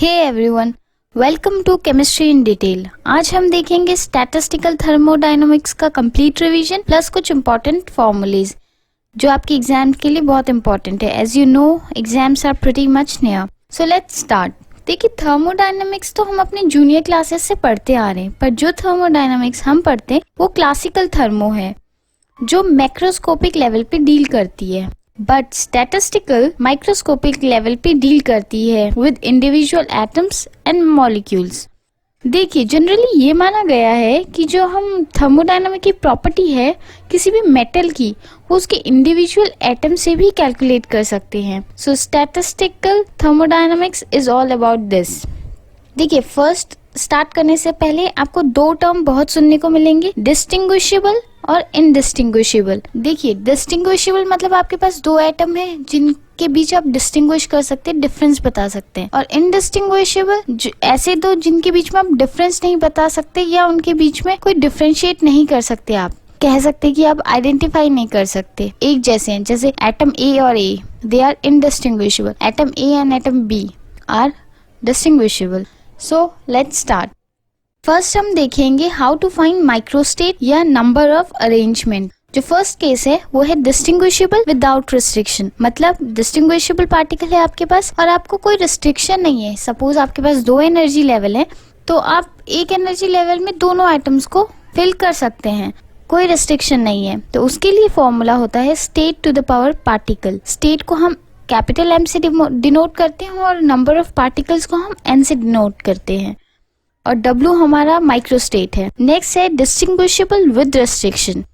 Hey everyone, welcome to chemistry in detail. आज हम देखेंगे स्टैटिस्टिकल थर्मोडायनामिक्स का कंप्लीट रिवीजन प्लस कुछ इंपॉर्टेंट फॉर्मूलेज जो आपके एग्जाम के लिए बहुत इंपॉर्टेंट है। As you know, exams are pretty much near. So let's start. देखिए, थर्मोडायनामिक्स तो हम अपने जूनियर क्लासेस से पढ़ते आ रहे हैं, पर जो थर्मोडायनामिक्स हम पढ़ते हैं वो क्लासिकल थर्मो है जो मैक्रोस्कोपिक लेवल पे डील करती है, बट स्टैटिस्टिकल माइक्रोस्कोपिक लेवल पे डील करती है with individual atoms and molecules. देखिए, जनरली ये माना गया है कि जो हम थर्मोडायनामिक की प्रॉपर्टी है किसी भी मेटल की, वो उसके इंडिविजुअल एटम से भी कैलकुलेट कर सकते हैं। So statistical thermodynamics is all about this. देखिए, फर्स्ट स्टार्ट करने से पहले आपको दो टर्म बहुत सुनने को मिलेंगे, डिस्टिंग्विशेबल और इनडिस्टिंग्विशेबल। देखिए, डिस्टिंग्विशेबल मतलब आपके पास दो एटम है जिनके बीच आप डिस्टिंग्विश कर सकते हैं, डिफरेंस बता सकते हैं, और इनडिस्टिंग्विशेबल ऐसे दो जिनके बीच में आप डिफरेंस नहीं बता सकते या उनके बीच में कोई डिफरेंशिएट नहीं कर सकते। आप कह सकते कि आप आइडेंटिफाई नहीं कर सकते, एक जैसे हैं, जैसे एटम ए और A, they are indistinguishable. Atom A and atom B are distinguishable. So let's start. First हम देखेंगे हाउ टू फाइंड माइक्रोस्टेट या नंबर ऑफ अरेंजमेंट। जो फर्स्ट केस है वो है डिस्टिंग्विशेबल विदाउट रिस्ट्रिक्शन, मतलब डिस्टिंग्विशेबल पार्टिकल है आपके पास और आपको कोई रिस्ट्रिक्शन नहीं है। सपोज आपके पास दो एनर्जी लेवल है, तो आप एक एनर्जी लेवल में दोनों एटम्स को फिल कर सकते हैं, कोई रिस्ट्रिक्शन नहीं है। तो उसके लिए फॉर्मूला होता है state to the power particle. State को हम कैपिटल एम से डिनोट करते हैं और नंबर ऑफ पार्टिकल्स को हम एन से डिनोट करते हैं, और W हमारा माइक्रोस्टेट है। नेक्स्ट है distinguishable with restriction.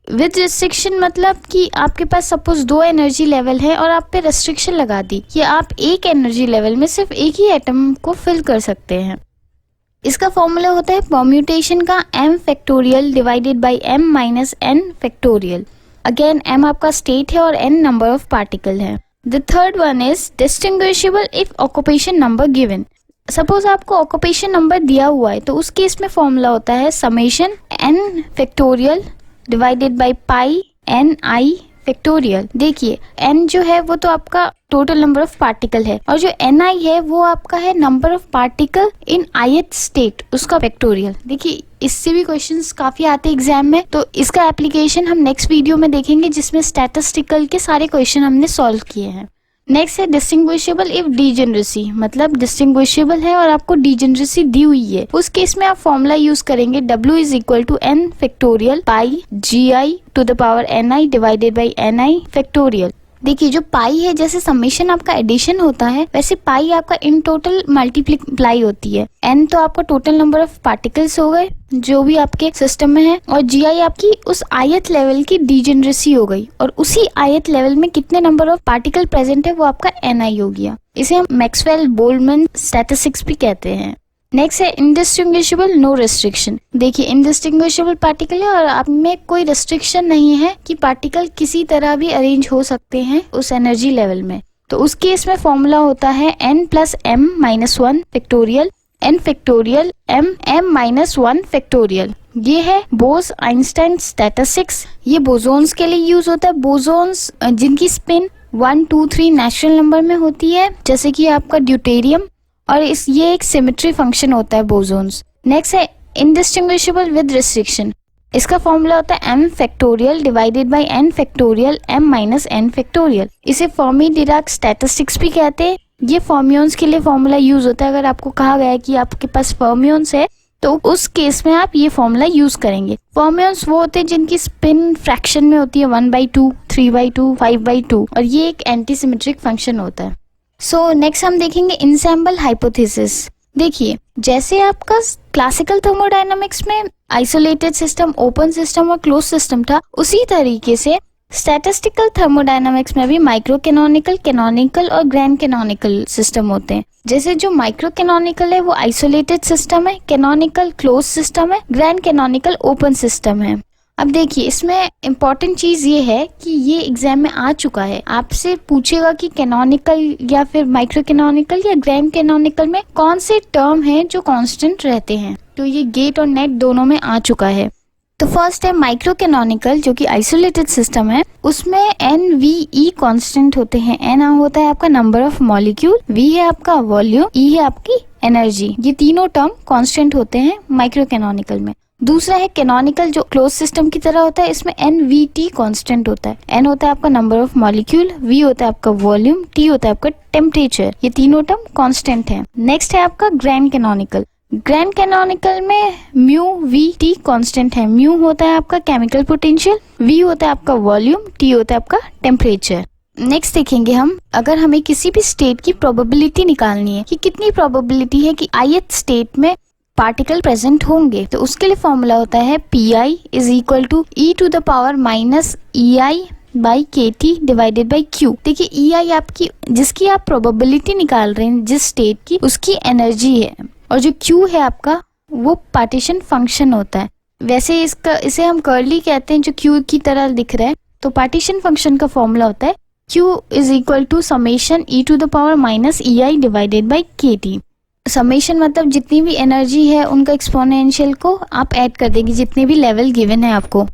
With restriction मतलब कि आपके पास सपोज दो एनर्जी लेवल है और आप पे रिस्ट्रिक्शन लगा दी कि आप एक एनर्जी लेवल में सिर्फ एक ही एटम को फिल कर सकते हैं। इसका फॉर्मूला होता है परम्यूटेशन का m factorial divided by m minus n factorial. Again m आपका स्टेट है और n नंबर ऑफ पार्टिकल है। The third one is distinguishable if occupation number given. Suppose आपको ऑक्यूपेशन नंबर दिया हुआ है, तो उस केस में फॉर्मूला होता है summation n factorial divided by pi n i factorial. देखिए, n जो है वो तो आपका टोटल नंबर ऑफ पार्टिकल है, और जो ni है वो आपका है number of particle in ith state, उसका फैक्टोरियल। देखिए, इससे भी क्वेश्चंस काफी आते हैं एग्जाम में, तो इसका एप्लीकेशन हम नेक्स्ट वीडियो में देखेंगे जिसमें स्टैटिस्टिकल के सारे क्वेश्चन हमने सॉल्व किए हैं। नेक्स्ट है डिस्टिंग्विशेबल इफ डीजेनरेसी, मतलब डिस्टिंग्विशेबल है और आपको डीजेनरेसी दी हुई है, उस केस में आप फॉर्मूला यूज करेंगे W is equal to n factorial pi GI to the power ni divided by ni factorial. देखिए, जो पाई है, जैसे समेशन आपका एडिशन होता है वैसे पाई आपका इन टोटल मल्टीप्लाई होती है। n तो आपका टोटल नंबर ऑफ पार्टिकल्स हो गए जो भी आपके सिस्टम में है, और GI आपकी उस ith लेवल की डीजेनरेसी हो गई, और उसी ith लेवल में कितने नंबर ऑफ पार्टिकल प्रेजेंट है वो आपका ni हो गया। इसे हम मैक्सवेल बोल्टजमैन स्टैटिस्टिक्स भी कहते हैं। नेक्स्ट है इनडिस्टिंग्विशेबल नो रिस्ट्रिक्शन। देखिए, इनडिस्टिंग्विशेबल पार्टिकल है और आप में कोई रिस्ट्रिक्शन नहीं है कि पार्टिकल किसी तरह भी अरेंज हो सकते हैं उस एनर्जी लेवल में, तो उस केस में फॉर्मूला होता है n plus m minus 1 factorial n factorial m minus 1 factorial. ये है बोस आइंस्टाइन स्टैटिस्टिक्स। ये बोसोन्स के लिए यूज होता है। बोसोन्स जिनकी स्पिन 1 2 3 नेचुरल नंबर में होती है, जैसे कि आपका ड्यूटेरियम, और ये एक सिमेट्री फंक्शन होता है बोसोन्स। नेक्स्ट है इनडिस्टिंग्विशेबल विद रिस्ट्रिक्शन। इसका फॉर्मूला होता है m factorial divided by n factorial m minus n factorial. इसे फर्मी डिराक स्टैटिस्टिक्स भी कहते हैं। ये फर्मियंस के लिए फॉर्मूला यूज होता है। अगर आपको कहा गया है कि आपके पास फर्मियंस है तो उस केस में आप ये फॉर्मूला यूज करेंगे। फर्मियंस वो होते हैं जिनकी स्पिन फ्रैक्शन में होती है 1/2, 3/2, 5/2, और ये एक एंटी सिमेट्रिक फंक्शन होता है। सो नेक्स्ट हम देखेंगे इंसेम्बल हाइपोथेसिस। देखिए, जैसे आपका क्लासिकल थर्मोडायनामिक्स में आइसोलेटेड सिस्टम, ओपन सिस्टम और क्लोज सिस्टम था, उसी तरीके से स्टैटिस्टिकल थर्मोडायनामिक्स में भी माइक्रो कैनोनिकल, कैनोनिकल और ग्रैंड कैनोनिकल सिस्टम होते हैं। जैसे जो माइक्रो कैनोनिकल है वो आइसोलेटेड सिस्टम है, कैनोनिकल क्लोज सिस्टम है, ग्रैंड कैनोनिकल ओपन सिस्टम है। अब देखिए, इसमें इम्पॉर्टेंट चीज ये है कि ये एग्जाम में आ चुका है, आपसे पूछेगा कि कैनोनिकल या फिर माइक्रो कैनोनिकल या ग्रैंड कैनोनिकल में कौन से टर्म हैं जो कांस्टेंट रहते हैं। तो ये गेट और नेट दोनों में आ चुका है। तो फर्स्ट है माइक्रो कैनोनिकल, जो कि आइसोलेटेड सिस्टम है। उसमें NVE कांस्टेंट होते हैं। N होता है आपका नंबर ऑफ मॉलिक्यूल, V है आपका वॉल्यूम, E है आपकी एनर्जी। ये तीनों टर्म कांस्टेंट होते हैं माइक्रो कैनोनिकल में। दूसरा है कैनोनिकल, जो क्लोज सिस्टम की तरह होता है। इसमें NVT कांस्टेंट होता है। N होता है आपका नंबर ऑफ मॉलिक्यूल, V होता है आपका वॉल्यूम, T होता है आपका टेम्परेचर। ये तीनों टर्म कांस्टेंट है। नेक्स्ट है आपका ग्रैंड कैनोनिकल। ग्रैंड कैनोनिकल में म्यू वी टी कांस्टेंट है। म्यू होता है आपका केमिकल पोटेंशियल, वी होता है आपका वॉल्यूम, टी होता है आपका टेम्परेचर। नेक्स्ट देखेंगे हम, अगर हमें किसी भी स्टेट की प्रोबेबिलिटी निकालनी है कि कितनी प्रोबेबिलिटी है कि ith स्टेट में पार्टिकल प्रेजेंट होंगे, तो उसके लिए फॉर्मूला होता है Pi is equal to E to the power minus EI by KT divided by Q। देखिए EI आपकी, जिसकी आप प्रोबेबिलिटी निकाल रहे हैं जिस स्टेट की, उसकी एनर्जी है, और जो Q है आपका वो पार्टीशन फंक्शन होता है। वैसे इसे हम कर्ली कहते हैं, जो Q की तरह दिख रहा है। तो पार्टीशन फंक्शन का फॉर्मूला होता है Q is equal to summation E to the power minus EI divided by KT। Summation मतलब जितनी भी एनर्जी है उनका एक्सपोनेंशियल को आप ऐड कर देंगे, जितने भी लेवल गिवन है आपको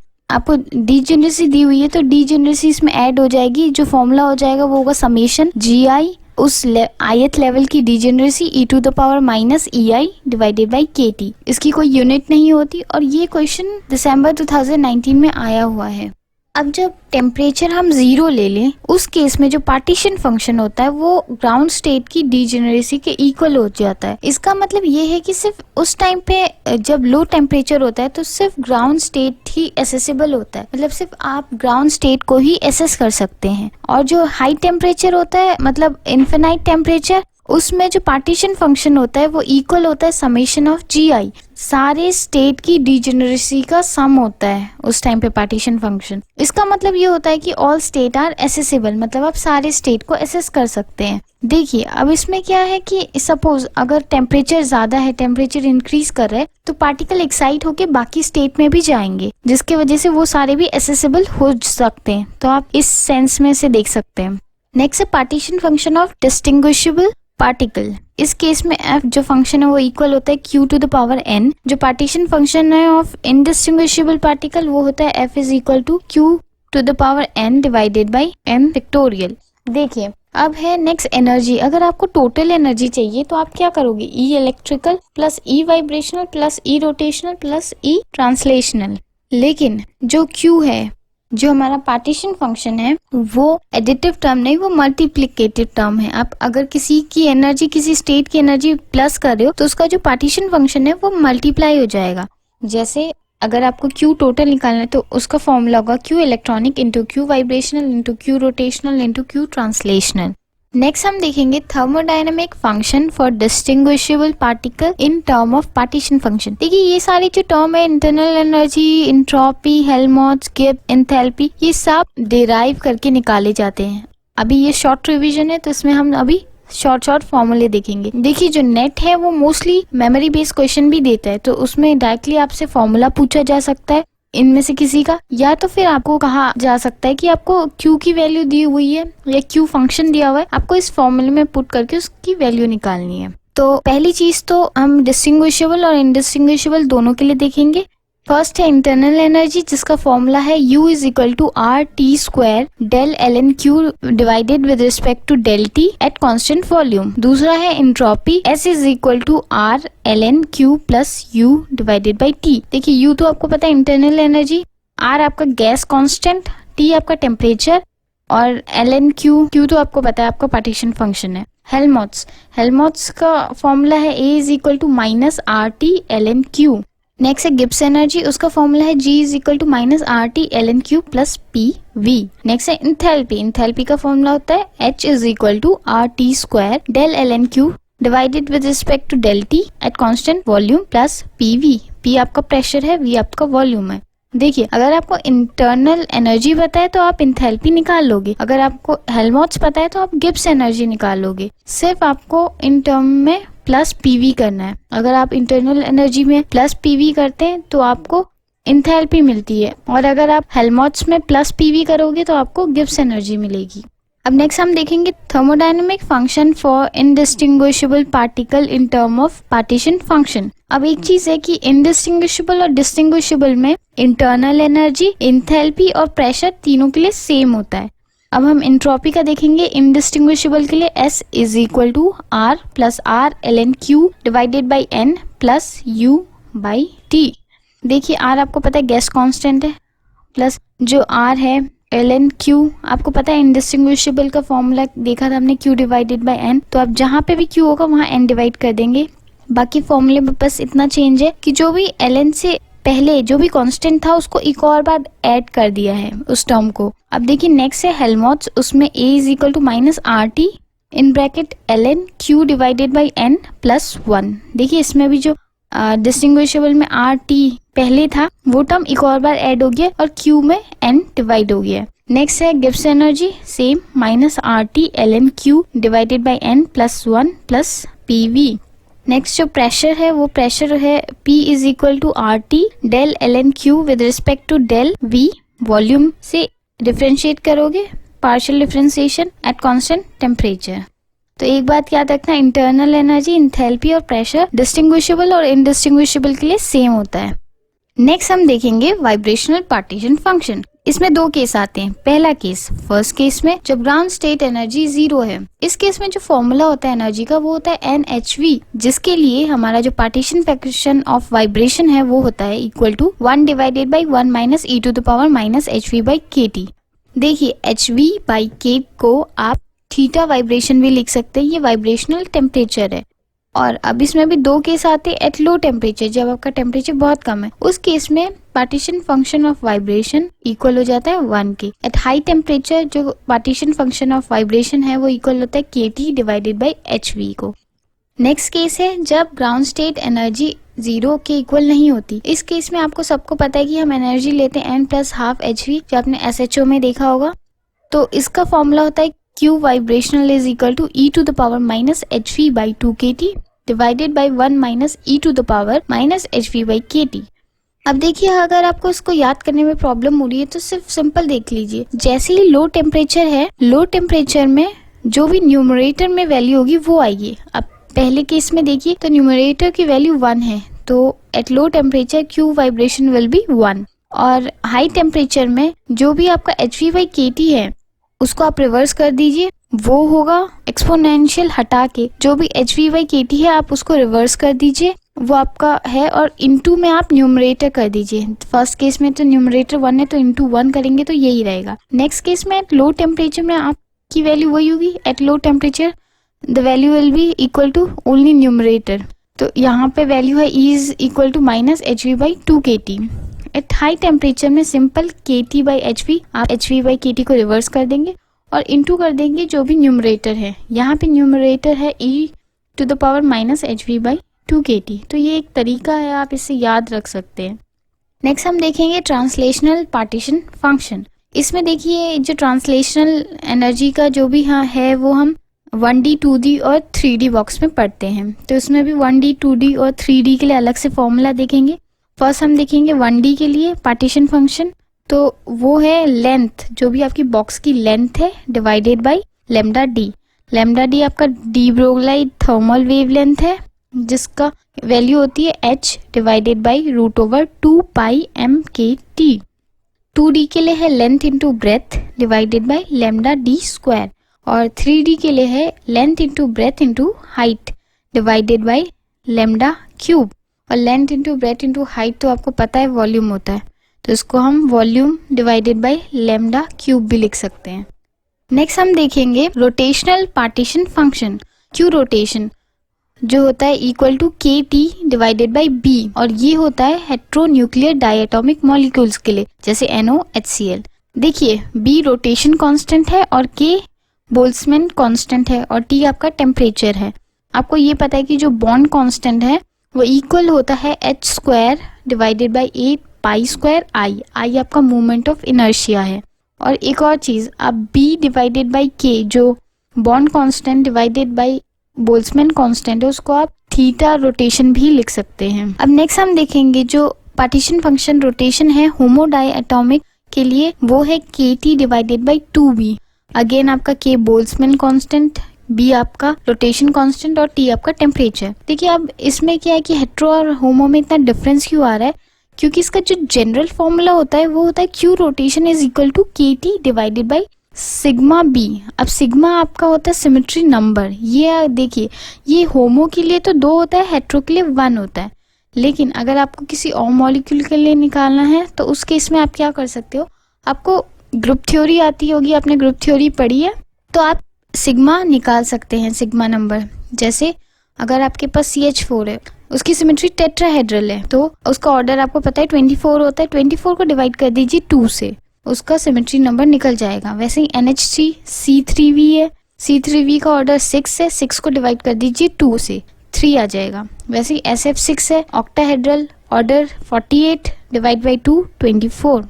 डीजेनरेसी दी हुई है तो डीजेनरेसी इसमें ऐड हो जाएगी। जो फॉर्मूला हो जाएगा वो होगा समेशन GI उस ith लेवल की degeneracy E to the power minus EI divided by KT। इसकी कोई यूनिट नहीं होती, और ये क्वेश्चन दिसंबर 2019 में आया हुआ है। अब जब टेम्परेचर हम 0 ले लें, उस केस में जो पार्टीशन फंक्शन होता है वो ग्राउंड स्टेट की डीजेनरेसी के इक्वल हो जाता है। इसका मतलब ये है कि सिर्फ उस टाइम पे जब लो टेम्परेचर होता है तो सिर्फ ग्राउंड स्टेट ही एसेसिबल होता है, मतलब सिर्फ आप ग्राउंड स्टेट को ही एसेस कर सकते हैं। और जो हाई टेम्परेचर होता है, मतलब इन्फिनाइट टेम्परेचर, उसमें जो पार्टीशन फंक्शन होता है वो इक्वल होता है समेशन ऑफ GI, सारे स्टेट की डीजेनरेसी का सम होता है उस टाइम पे पार्टीशन फंक्शन। इसका मतलब ये होता है कि ऑल स्टेट आर एसेसिबल, मतलब आप सारे स्टेट को एसेस कर सकते हैं। देखिए अब इसमें क्या है कि सपोज अगर टेम्परेचर ज्यादा है, टेम्परेचर इंक्रीज कर रहा है, तो पार्टिकल एक्साइट होके बाकी स्टेट में भी जाएंगे, जिसके वजह से वो सारे भी एसेसिबल हो सकते हैं। तो आप इस सेंस में से देख सकते हैं। नेक्स्ट है partition function of distinguishable particle. इस केस में f जो फंक्शन है वो इक्वल होता है Q to the power n। जो पार्टीशन फंक्शन है ऑफ इनडिस्टिंग्विशेबल पार्टिकल वो होता है f is equal to Q to the power n divided by m factorial. देखिए अब है नेक्स्ट एनर्जी। अगर आपको टोटल एनर्जी चाहिए तो आप क्या करोगे, E electrical plus E vibrational plus E rotational plus E translational. लेकिन जो Q है, जो हमारा पार्टीशन फंक्शन है, वो एडिटिव टर्म नहीं, वो मल्टीप्लिकेटिव टर्म है। आप अगर किसी की एनर्जी, किसी स्टेट की एनर्जी प्लस कर रहे हो तो उसका जो पार्टीशन फंक्शन है वो मल्टीप्लाई हो जाएगा। जैसे अगर आपको Q टोटल निकालना है तो उसका फॉर्मूला होगा Q electronic into Q vibrational into Q rotational into Q translational. Next हम देखेंगे thermodynamic function for distinguishable particle in term of partition function. देखिए ये सारी जो टर्म है, internal energy, entropy, Helmholtz, Gibbs, enthalpy, ये सब डिराइव करके निकाले जाते हैं। अभी ये शॉर्ट रिवीजन है तो इसमें हम अभी शॉर्ट फॉर्मूले देखेंगे। देखिए जो नेट है वो मोस्टली मेमोरी बेस्ड क्वेश्चन भी देता है, तो उसमें डायरेक्टली आपसे फॉर्मूला पूछा जा सकता है इनमें से किसी का, या तो फिर आपको कहा जा सकता है कि आपको Q की वैल्यू दी हुई है या Q फंक्शन दिया हुआ है, आपको इस फॉर्मूले में पुट करके उसकी वैल्यू निकालनी है। तो पहली चीज तो हम डिस्टिंग्विशेबल और इनडिस्टिंग्विशेबल दोनों के लिए देखेंगे। फर्स्ट है इंटरनल एनर्जी, जिसका फॉर्मूला है U is equal to RT² del ln Q divided with respect to del T at constant volume. दूसरा है entropy, S is equal to R ln Q plus U divided by T। देखिए U तो आपको पता है internal energy, R आपका gas constant, T आपका temperature, और ln Q तो आपको पता है आपका पार्टीशन फंक्शन है। हेल्महोल्ट्ज का फॉर्मूला है A is equal to minus RT ln Q। Next है गिब्स एनर्जी, उसका फॉर्मूला है G is equal to minus RT ln Q plus PV। Next है इंथैल्पी का फॉर्मूला होता है H is equal to RT² del ln Q divided with respect to del T at constant volume plus PV। P आपका pressure है, V आपका volume है। देखिए अगर आपको इंटरनल एनर्जी पता है तो आप इंथैल्पी निकाल लोगे, अगर आपको हेल्महोल्ट्ज पता है तो आप गिब्स एनर्जी निकाल लोगे। सिर्फ आपको इन टर्म में प्लस PV करना है। अगर आप इंटरनल एनर्जी में प्लस PV करते हैं तो आपको इंथैल्पी मिलती है, और अगर आप हेल्महोल्ट्ज में प्लस PV करोगे तो आपको गिब्स एनर्जी मिलेगी। अब नेक्स्ट हम देखेंगे thermodynamic function for indistinguishable particle in term of partition function. अब एक चीज है कि इनडिस्टिंग्विशेबल और डिस्टिंग्विशेबल में इंटरनल एनर्जी, इंथैल्पी और प्रेशर तीनों के लिए सेम होता है। अब हम इंट्रोपी का देखेंगे। इनडिस्टिंग्विशेबल के लिए S is equal to R plus R ln Q divided by N plus U by T। देखिए R आपको पता है गैस कांस्टेंट है, प्लस जो R है ln Q आपको पता है इनडिस्टिंग्विशेबल का फॉर्मूला देखा था हमने, Q डिवाइडेड बाई N। तो अब जहाँ पे भी Q होगा वहाँ N डिवाइड कर देंगे। बाकी फॉर्मूले में बस इतना चेंज है कि जो भी ln से पहले जो भी कांस्टेंट था उसको एक और बार ऐड कर दिया है उस टर्म को। अब देखिए नेक्स्ट है हेल्महोल्ट्ज, उसमें A is equal to minus RT in bracket ln Q divided by N plus 1। देखिए इसमें भी जो डिस्टिंग्विशेबल में RT पहले था वो टर्म एक और बार ऐड हो गया और Q में N डिवाइड हो गया। नेक्स्ट है Gibbs energy, same minus RT ln Q divided by N plus 1 plus PV। Next जो प्रेशर है वो प्रेशर है P is equal to RT del ln Q with respect to del V। Volume से differentiate करोगे, partial differentiation at constant temperature. तो एक बात याद रखना, इंटरनल एनर्जी, इंथैल्पी और प्रेशर डिस्टिंग्विशेबल और इनडिस्टिंग्विशेबल के लिए सेम होता है। नेक्स्ट हम देखेंगे वाइब्रेशनल पार्टीशन फंक्शन। इसमें दो केस आते हैं। पहला केस, फर्स्ट केस में जब ग्राउंड स्टेट एनर्जी 0 है, इस केस में जो फॉर्मूला होता है एनर्जी का वो होता है NHV, जिसके लिए हमारा जो पार्टीशन फंक्शन ऑफ वाइब्रेशन है वो होता है equal to 1 divided by 1 minus e to the power minus HV by KT। देखिए HV बाई K को आप थीटा वाइब्रेशन भी लिख सकते हैं, ये वाइब्रेशनल टेम्परेचर है। और अब इसमें भी दो केस आते हैं। एट लो टेम्परेचर, जब आपका टेम्परेचर बहुत कम है, उस केस में partition function of vibration equal हो जाता है 1 के। एट हाई टेम्परेचर जो पार्टीशन फंक्शन ऑफ वाइब्रेशन है वो इक्वल होता है KT डिवाइडेड बाई HV को। नेक्स्ट केस है जब ग्राउंड स्टेट एनर्जी 0 के इक्वल नहीं होती। इस केस में आपको सबको पता है कि हम एनर्जी लेते हैं N प्लस हाफ HV, जो आपने SHO में देखा होगा। तो इसका फॉर्मूला होता है Q vibrational is equal to e to the power minus HV by 2 KT divided by 1 minus e to the power minus HV by KT। अब देखिए अगर आपको इसको याद करने में प्रॉब्लम हो रही है तो सिर्फ सिंपल देख लीजिए। जैसे ही लो टेम्परेचर है, लो टेम्परेचर में जो भी न्यूमरेटर में वैल्यू होगी वो आएगी। अब पहले केस में देखिए तो न्यूमरेटर की वैल्यू 1 है, तो eight low temperature Q vibration will be 1। और हाई टेम्परेचर में जो भी आपका HV बाई KT है उसको आप रिवर्स कर दीजिए, वो होगा एक्सपोनेंशियल हटा के जो भी HV बाई KT है आप उसको रिवर्स कर दीजिए, वो आपका है, और इनटू में आप न्यूमरेटर कर दीजिए। फर्स्ट केस में तो न्यूमरेटर 1 है तो इनटू 1 करेंगे तो यही रहेगा। नेक्स्ट केस में एट लो टेम्परेचर में आपकी वैल्यू वही होगी। At low temperature the value will be equal to only numerator, तो यहाँ पे वैल्यू है E is equal to minus HV by 2 KT। At high temperature में सिंपल KT बाई HV, आप HV बाई KT को reverse कर देंगे और इनटू कर देंगे जो भी न्यूमरेटर है। यहाँ पे न्यूमरेटर है E to the power minus HV by 2 KT। तो ये एक तरीका है, आप इसे याद रख सकते हैं। नेक्स्ट हम देखेंगे ट्रांसलेशनल पार्टीशन फंक्शन। इसमें देखिए जो ट्रांसलेशनल एनर्जी का जो भी हाँ है वो हम 1D 2D और 3D बॉक्स में पढ़ते हैं। तो इसमें भी 1D 2D और 3D के लिए अलग से फॉर्मूला देखेंगे। फर्स्ट हम देखेंगे 1D के लिए पार्टीशन फंक्शन, तो वो है लेंथ, जो भी आपकी बॉक्स की लेंथ है divided by lambda D. Lambda D आपका de Broglie thermal wave length है जिसका वैल्यू होती है h divided by root over 2 pi m k t। 2D के लिए है length into breadth divided by lambda D square, और 3D के लिए है length into breadth into height divided by lambda cube. और length into breadth into height तो आपको पता है वॉल्यूम होता है, तो इसको हम volume divided by lambda cube भी लिख सकते हैं। नेक्स्ट हम देखेंगे rotational partition function. Q rotation जो होता है इक्वल टू के टी डिवाइडेड बाई बी, और ये होता है हेट्रोन्यूक्लियर डायटोमिक मॉलिक्यूल्स के लिए जैसे NOHCl। देखिए बी रोटेशन कांस्टेंट है और के बोल्ट्जमैन कांस्टेंट है और टी आपका टेम्परेचर है। आपको ये पता है कि जो बॉन्ड कांस्टेंट है वो इक्वल होता है h square divided by 8 pi square I. I आपका मोमेंट ऑफ इनर्शिया है। और एक और चीज, आप बी डिवाइडेड बाई के जो bond constant divided by Boltzmann constant है उसको आप थीटा रोटेशन भी लिख सकते हैं। अब नेक्स्ट हम देखेंगे जो पार्टीशन फंक्शन रोटेशन है होमोडायटोमिक के लिए वो है KT divided by 2B। Again आपका K बोल्ट्जमैन कांस्टेंट, B आपका रोटेशन कांस्टेंट और T आपका टेम्परेचर। देखिए अब इसमें क्या है कि हेट्रो और होमो में इतना डिफरेंस क्यों आ रहा है, क्योंकि इसका जो जनरल फॉर्मूला होता है वो होता है Q rotation is equal to KT divided by sigma B। अब सिग्मा आपका होता है सिमेट्री नंबर। ये देखिए, ये होमो के लिए तो 2 होता है, हेट्रो के लिए 1 होता है। लेकिन अगर आपको किसी और मॉलिक्यूल के लिए निकालना है तो उस केस में आप क्या कर सकते हो, आपको ग्रुप थ्योरी आती होगी, आपने ग्रुप थ्योरी पढ़ी है, तो आप सिग्मा निकाल सकते हैं, सिग्मा नंबर। जैसे अगर आपके पास CH4 है, उसकी सिमेट्री टेट्राहेड्रल है, तो उसका ऑर्डर आपको पता है 24 होता है। 24 को डिवाइड कर दीजिए 2 से, उसका सिमेट्री नंबर निकल जाएगा। वैसे ही NH3 C3V है, C3V का ऑर्डर 6 है, 6 को डिवाइड कर दीजिए 2 से, 3 आ जाएगा। वैसे ही SF6 है, ऑक्टाहेड्रल, ऑर्डर 48 डिवाइड बाई 2 24।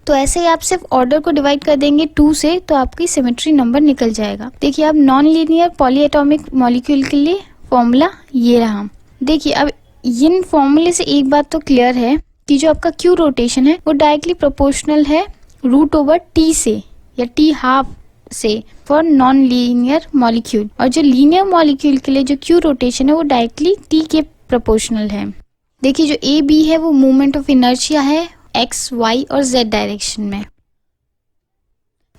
तो ऐसे ही आप सिर्फ ऑर्डर को डिवाइड कर देंगे 2 से, तो आपकी सिमेट्री नंबर निकल जाएगा। देखिए अब नॉन लीनियर पॉलीएटॉमिक मॉलिक्यूल के लिए फॉर्मूला ये रहा। देखिए अब इन फॉर्मूले से एक बात तो क्लियर है कि जो आपका Q रोटेशन है वो डायरेक्टली प्रोपोर्शनल है √T से या T हाफ से फॉर नॉन लीनियर मॉलिक्यूल, और जो लीनियर मॉलिक्यूल के लिए जो Q रोटेशन है वो डायरेक्टली T के प्रोपोर्शनल है। देखिए जो AB है वो मूवमेंट ऑफ इनर्शिया है X, Y और Z डायरेक्शन में।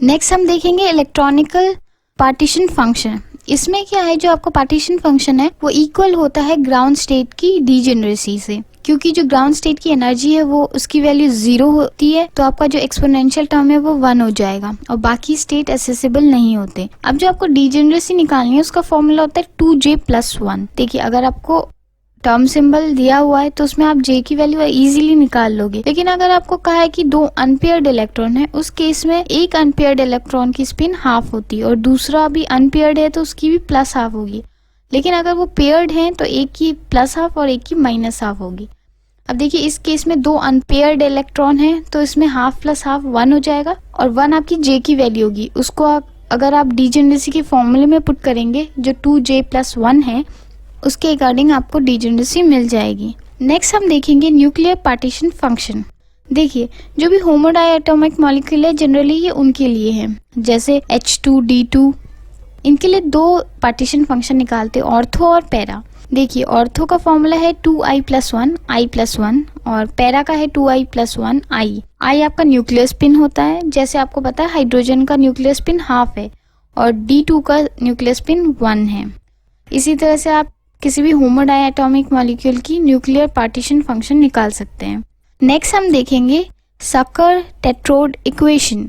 नेक्स्ट हम देखेंगे इलेक्ट्रॉनिकल पार्टीशन फंक्शन। इसमें क्या है, जो आपका पार्टीशन फंक्शन है वो इक्वल होता है ग्राउंड स्टेट की डीजेनरेसी से, क्योंकि जो ग्राउंड स्टेट की एनर्जी है वो उसकी वैल्यू 0 होती है, तो आपका जो एक्सपोनेंशियल टर्म है वो 1 हो जाएगा और बाकी स्टेट एसेसिबल नहीं होते। अब जो आपको डीजेनरेसी निकालनी है उसका फॉर्मूला होता है 2J+1। देखिए अगर आपको टर्म सिंबल दिया हुआ है तो उसमें आप J की वैल्यू इजीली निकाल लोगे, लेकिन अगर आपको कहा है कि 2 अनपेयर्ड इलेक्ट्रॉन है, उस केस में एक अनपेयर्ड इलेक्ट्रॉन की स्पिन हाफ होती है और दूसरा भी अनपेयर्ड है तो उसकी भी प्लस हाफ होगी। लेकिन अगर वो पेयर्ड है तो एक की प्लस हाफ और एक की माइनस हाफ होगी। अब देखिए इस केस में 2 अनपेयर्ड इलेक्ट्रॉन है तो इसमें हाफ प्लस हाफ 1 हो जाएगा और 1 आपकी J की वैल्यू होगी। उसको अगर आप डीजेनरेसी के फॉर्मूले में पुट करेंगे जो 2J+1 है, उसके अकॉर्डिंग आपको डीजेनरेसी मिल जाएगी। नेक्स्ट हम देखेंगे न्यूक्लियर पार्टीशन फंक्शन। देखिए जो भी होमोडायटोमिक मॉलिक्यूल है जनरली ये उनके लिए है, जैसे H2D2, इनके लिए 2 पार्टीशन फंक्शन निकालते हैं, ऑर्थो और पैरा। देखिए ऑर्थो का फॉर्मूला है 2I+1 I+1 और पैरा का है 2I+1 I आपका न्यूक्लियर स्पिन होता है, जैसे आपको पता है हाइड्रोजन का न्यूक्लियर स्पिन हाफ है और D2 का न्यूक्लियर स्पिन 1 है। इसी तरह से आप किसी भी होमोडायटोमिक मॉलिक्यूल की न्यूक्लियर पार्टीशन फंक्शन निकाल सकते हैं। नेक्स्ट हम देखेंगे सकर टेट्रोड इक्वेशन।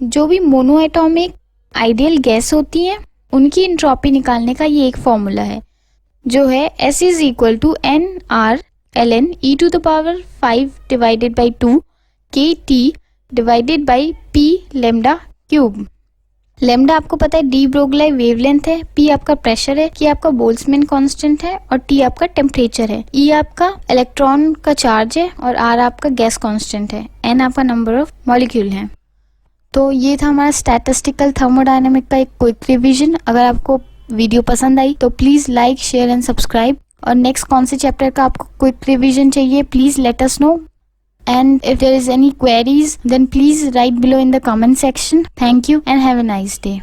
जो भी मोनोएटॉमिक आइडियल गैस होती हैं उनकी एंट्रोपी निकालने का ये एक फॉर्मूला है, जो है S is equal to NR ln e⁵ divided by 2 KT divided by P lambda cube. Lambda आपको पता है डी ब्रोगली वेवलेंथ है, P आपका प्रेशर है, K आपका बोल्ट्जमैन कांस्टेंट है और T आपका टेम्परेचर है, E आपका इलेक्ट्रॉन का चार्ज है और R आपका गैस कांस्टेंट है, N आपका नंबर ऑफ मॉलिक्यूल है। तो ये था हमारा स्टैटिस्टिकल थर्मोडायनामिक का एक क्विक रिवीजन। अगर आपको वीडियो पसंद आई तो please like, share and subscribe. और नेक्स्ट कौन से चैप्टर का आपको क्विक रिवीजन चाहिए, please let us know. And if there is any queries, then please write below in the comment section. Thank you and have a nice day.